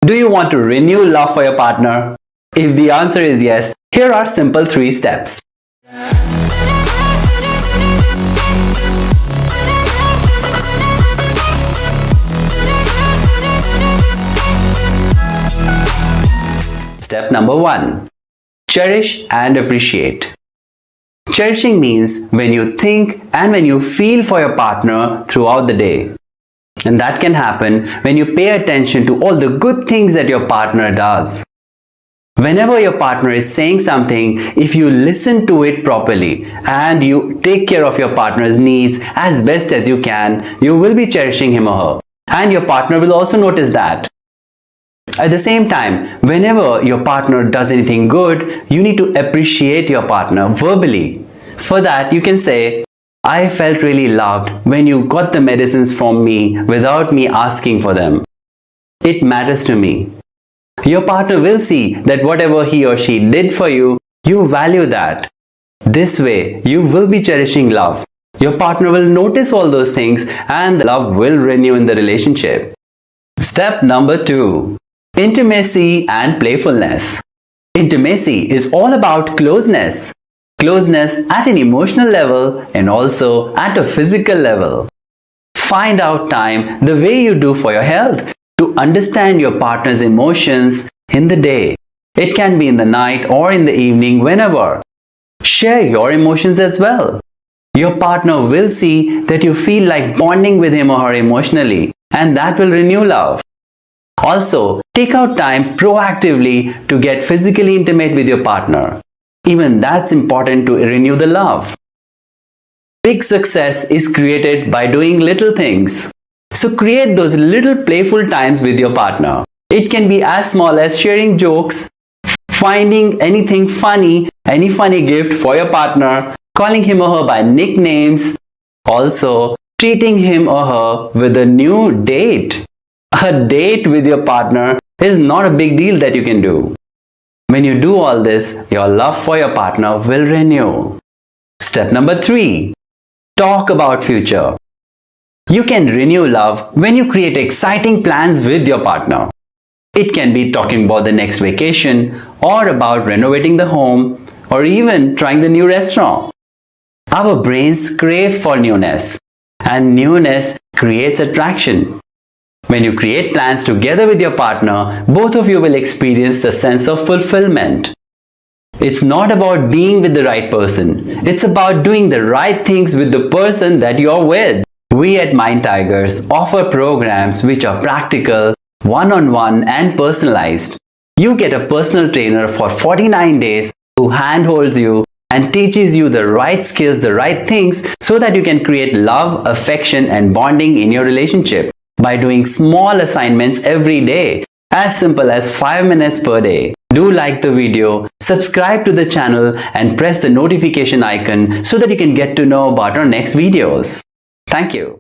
Do you want to renew love for your partner? If the answer is yes, here are simple 3 steps. Step number 1. Cherish and appreciate. Cherishing means when you think and when you feel for your partner throughout the day. And that can happen when you pay attention to all the good things that your partner does. Whenever your partner is saying something, if you listen to it properly and you take care of your partner's needs as best as you can, you will be cherishing him or her. And your partner will also notice that. At the same time, whenever your partner does anything good, you need to appreciate your partner verbally. For that, you can say, I felt really loved when you got the medicines from me without me asking for them. It matters to me. Your partner will see that whatever he or she did for you, you value that. This way, you will be cherishing love. Your partner will notice all those things and love will renew in the relationship. Step number 2. Intimacy and playfulness. Intimacy is all about closeness. Closeness at an emotional level and also at a physical level. Find out time the way you do for your health to understand your partner's emotions in the day. It can be in the night or in the evening, whenever. Share your emotions as well. Your partner will see that you feel like bonding with him or her emotionally, and that will renew love. Also, take out time proactively to get physically intimate with your partner. Even that's important to renew the love. Big success is created by doing little things. So create those little playful times with your partner. It can be as small as sharing jokes, finding anything funny, any funny gift for your partner, calling him or her by nicknames, also treating him or her with a new date. A date with your partner is not a big deal that you can do. When you do all this, your love for your partner will renew. Step number 3. Talk about future. You can renew love when you create exciting plans with your partner. It can be talking about the next vacation or about renovating the home or even trying the new restaurant. Our brains crave for newness, and newness creates attraction. When you create plans together with your partner, both of you will experience the sense of fulfillment. It's not about being with the right person. It's about doing the right things with the person that you're with. We at Mind Tigers offer programs which are practical, one-on-one and personalized. You get a personal trainer for 49 days who handholds you and teaches you the right skills, the right things so that you can create love, affection and bonding in your relationship by doing small assignments every day, as simple as 5 minutes per day. Do like the video, subscribe to the channel and press the notification icon so that you can get to know about our next videos. Thank you.